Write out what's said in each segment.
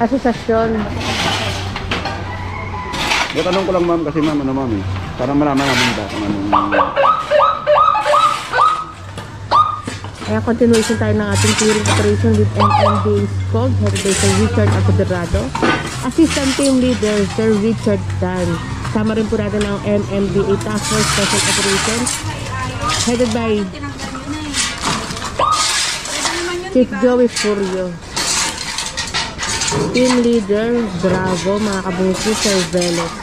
asosasyon. Tanong ko lang ma'am kasi ma'am, ano ma'am eh. Para malaman namin ba kung anong... Kaya continuation tayo ng ating clearing operation with MMDA SCOG, headed by Sir Richard Apoderado. Assistant Team Leader, Sir Richard Dan. Sama rin po natin ang MMDA Task Force Special Operations, headed by Chief Joey Furio. Team Leader, Bravo, mga kabungsi, Sir Velos.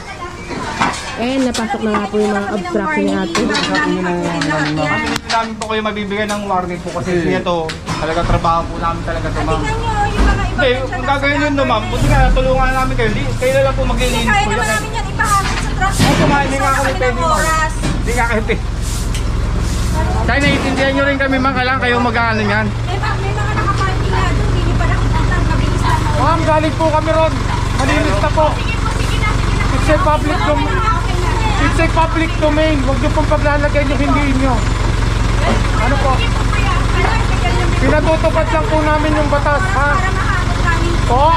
And napasok na nga po yung mga obstruction ni ate. Hindi namin po kayo mabibigyan ng warning po kasi ito talaga trabaho po namin talaga ito ma'am. Hindi, kung gagawin yun no ma'am, buti nga tulungan namin kayo. Kayo na lang po mag-linis po. Kaya naman namin yan ipahagod sa truck. Ay, kumain nga kami pwede ma'am. Hindi nga kayo pwede. Kaya naiintindihan nyo rin kami ma'am, kailangan kayo mag-ano yan. Eh ma'am, may mga nakaparking na doon, hindi pa nakikita ang mabilis na. Ma'am, galing po kami ron. Malinis na po. Sige po, sige na. It's a public domain. It's a public domain. Huwag nyo pong paglalagay yung hindi nyo. Ano po? Pinatutupad lang po namin yung batas, ha? Para mahagod namin. Po?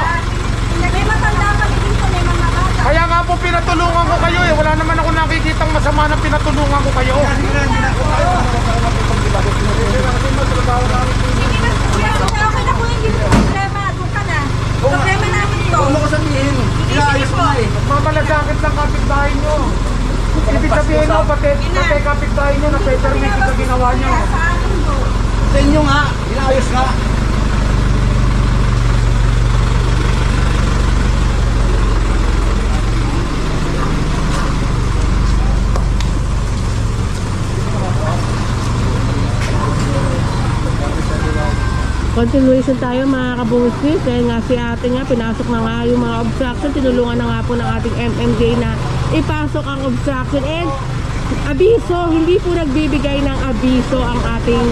May matanda kami dito, may mga bata. Kaya nga po pinatulungan ko kayo eh. Wala naman ako nakikitang masama na pinatulungan ko kayo. Sige na, kuya. Okay na po, hindi po problema. Doon ka na. Problema namin ito. Ano ko sabihin? Inaayos ko eh. Mamalagakit lang kapitbahay nyo. Ibig sabihin nyo, pati kapitbahay nyo na Petermate ito ginawa nyo. Sa akin po. Sa inyo nga, inaayos nga. Continuation tayo mga kabungsi. Dahil nga si ate nga, pinasok na nga yung mga obstruction. Tinulungan na nga po ng ating MMJ na ipasok ang obstruction. And abiso, hindi po nagbibigay ng abiso ang ating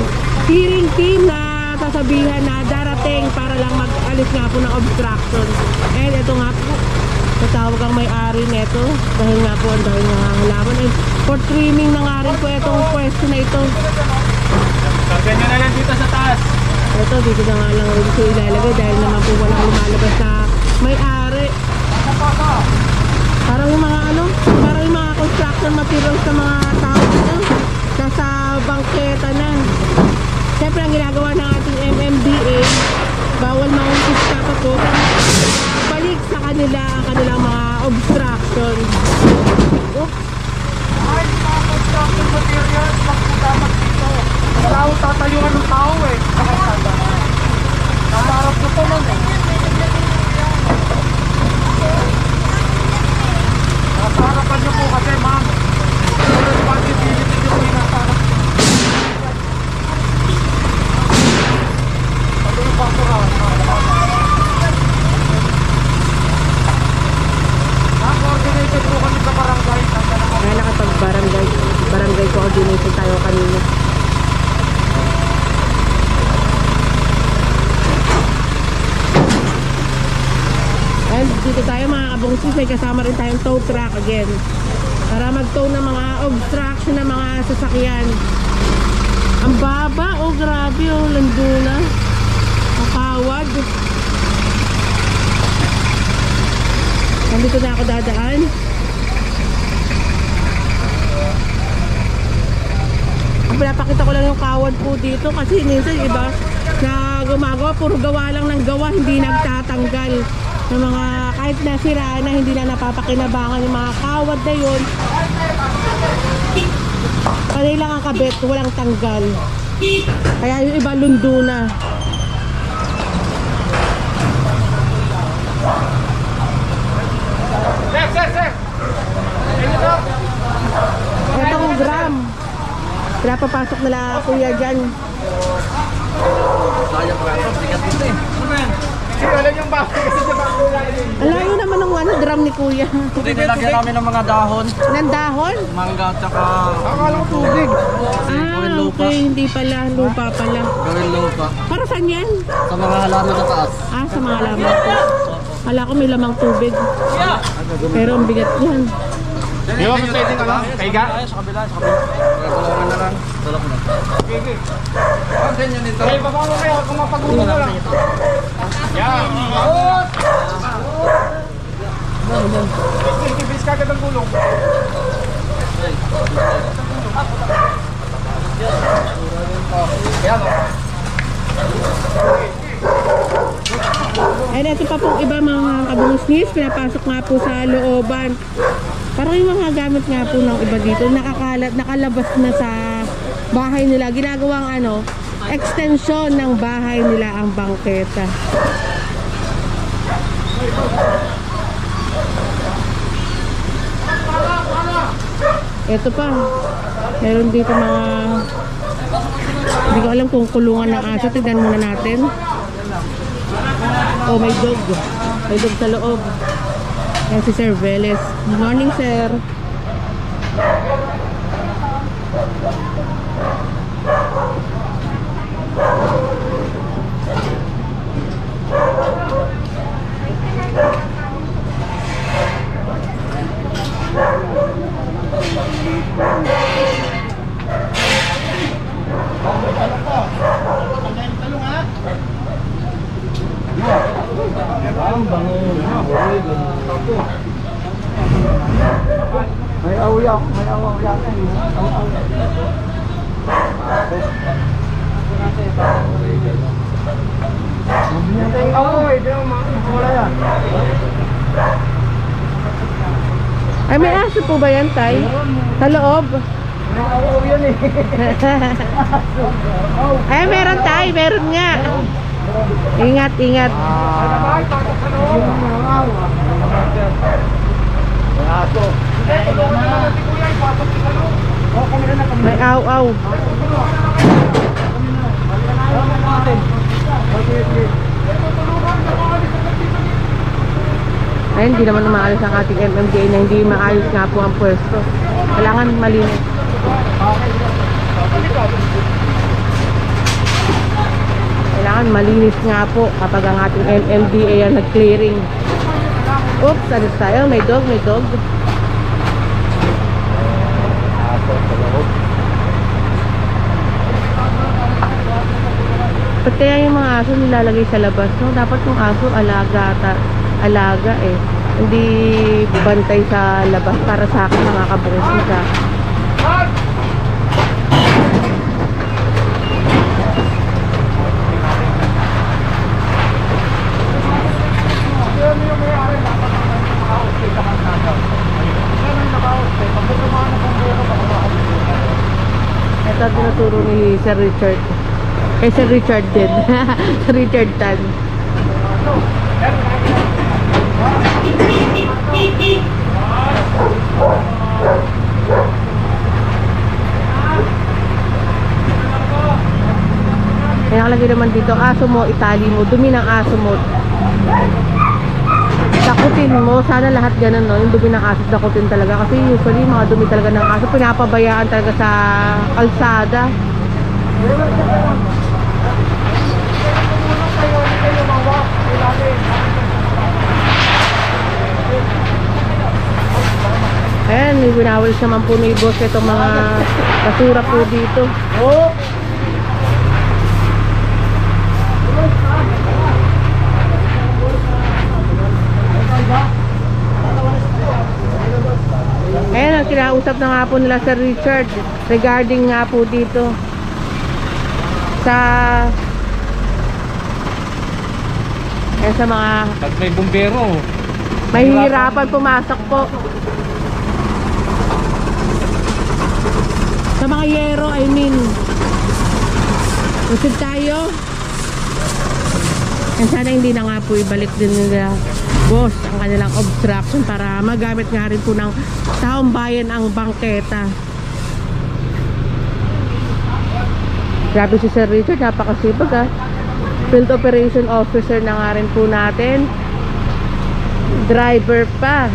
hearing team na sasabihan na darating para lang mag-alis nga po ng obstruction. And ito nga po, tatawag ang may-ari neto dahil nga po ang dahil nga halaman. And for trimming na nga rin po itong pwesto na ito. Sabihan nyo na yan dito sa taas. Ito, dito na nga lang rin ito ilalagay dahil naman po walang lumalabas sa may-ari. Parang yung mga parang yung mga construction materials sa mga tao dito. Nasa bangketa na. Siyempre, ang ginagawa ng ating MMDA, bawal maungkit pa po. Balik sa kanila ang kanilang mga obstruction. Oops. Ay, mga construction materials, magpudamat dito. Wala akong tatayuan ng tao eh. Namarap ko po nun eh. Nasarapan nyo po kasi ma'am. Responsibility nyo po yung nasarap. Ano yung basura? Na-coordinated po kami sa barangay. Kaya nakapag-barangay coordination tayo kanina. And dito tayo mga kabungsis, may kasama rin tayong tow truck again para mag-tow ng mga obstruction ng mga sasakyan. Ang baba, oh grabe, oh lando na ang kawad. Nandito na ako dadaan. Ang pinapakita ko lang yung kawad po dito kasi minsan iba na gumagawa, puro gawa lang ng gawa, hindi nagtatanggal ng mga kahit na sira na hindi na napapakinabangan yung mga kawad na yun. Panay lang ang kabit, walang tanggal. Kaya yung iba lundo na. Sir! Itong gram. Pinapapasok nila kuya dyan. Sayang pa ito, sikat dito eh. Ano yan? Alam yung bakit kasi sa bakit. Alayo naman ng drum ni kuya. Nilagyan namin ng mga dahon. Ng dahon? Mangga at saka... Akala ko tubig. Okay, hindi pala. Lupa pala. Gawin lupa. Para saan yan? Sa mga halaman sa taas. Sa mga lamang po. Kala ko may lamang tubig. Pero ang bigat yan. Di ba pwede ka lang? Kaiga? Sa kabila. Tulungan na lang. Tulungan na. Sige. Pansin nyo nito. Ay, baba mo kayo kung mapag-ulo lang. Yan. iba mga kabungusnis, pinapasok nga po sa looban. Parang yung mga gamit nga po ng iba dito, nakalabas na sa bahay nila. Ginagawang extension ng bahay nila ang bangketa. Ito pa, meron dito mga, hindi ko alam kung kulungan ng aso. Tignan muna natin. Oh, may dog sa loob. Yan si Sir Veles. Good morning, sir. May awyak. Ay, may aso po ba yan, Tay? Sa loob? Ay, meron, Tay. Meron nga. Ingat, ingat. May aw-aw. Ay, hindi naman umaalis ang ating MMJ na hindi maayos nga po ang pwesto. Kailangan malinis. Kailangan malinis nga po kapag ang ating MMDA ang nag-clearing. Oops, alis tayo. May dog, may dog. Ba't kaya yung mga aso nilalagay sa labas, no? Dapat yung aso alaga eh. Hindi bantay sa labas para sa akin mga kabungis ka. Ito tinuturo ni Sir Richard. Kay Sir Richard din. Sir Richard Tan. May nakalagay naman dito, aso mo, itali mo, dumi ng aso mo. Dakutin mo, sana lahat ganun, no? Yung dumi ng aso, dakutin talaga. Kasi usually, mga dumi talaga ng aso, pinapabayaan talaga sa kalsada. Ayan, winawalis naman po ni boss itong mga basura po dito. Ayan, ang kinausap na nga po nila Sir Richard regarding nga po dito sa mga Pag may bumbero, mahihirapan pumasok po. Sa mga yero, I mean. Usip tayo. And sana hindi na nga po ibalik din nila boss ang kanilang obstruction para magamit nga rin po ng taong bayan ang bangketa. Grabe si Sir Richard, napakasipag ah. Field Operation Officer na nga rin po natin. Driver pa.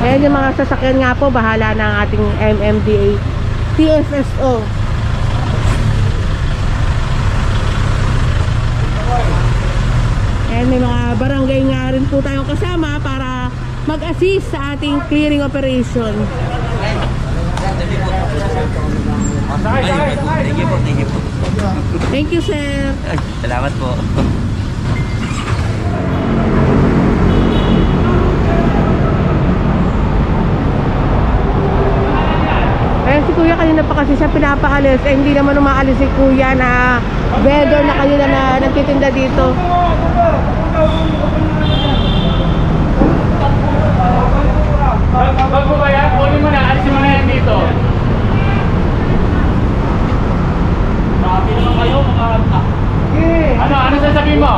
Ayan yung mga sasakyan nga po, bahala na ang ating MMDA TFSO. Ayan, may mga barangay nga rin po tayong kasama para mag-assist sa ating clearing operation. Thank you, sir. Salamat po. Si kuya kanina pa kasi siya pinapaalis. Eh, hindi naman umaalis si kuya na vendor na kanina na nagtitinda dito. Bago ba yan? Kunin mo na. Alisin mo na yan dito. Sabi naman kayo, mga... Ano sasabihin mo?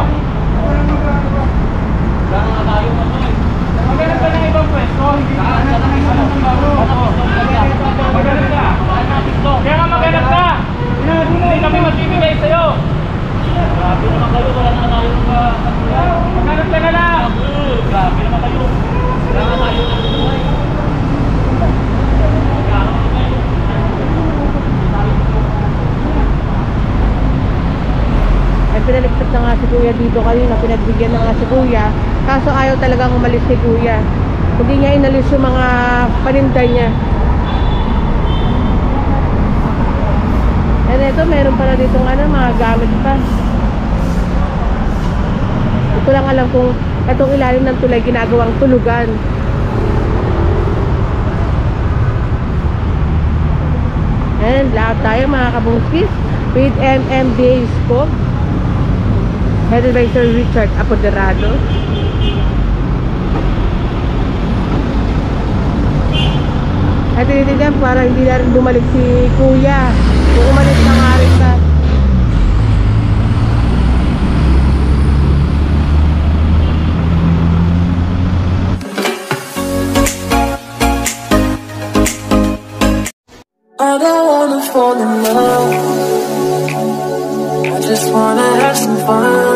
Gano'n nga tayo ano eh. Maghanap ka ng ibang pwesto. Hindi ka maghanap ka. Kaya nga maghanap ka. Hindi kami magbibigay sa'yo. Grabe naman kayo. Wala na tayo maghanap ka na lang. Grabe naman kayo. Wala na tayo ng buhay. Ay, pinaligtas na nga si kuya dito kanina, pinagbigyan na nga si kuya. Kaso ayaw talagang umalis si kuya. Hindi niya inalis yung mga paninda niya. And ito, meron pala dito mga gamit pa. Hindi ko lang alam kung itong ilalim ng tulay ginagawang tulugan. And lahat tayo mga kabungkis with MMDA scope. Headed by Sir Richard Apoderado. At tinitignan para hindi na rin bumalik si kuya. Kung umalis na nga rin ka. I don't wanna fall in love. I just wanna have some fun.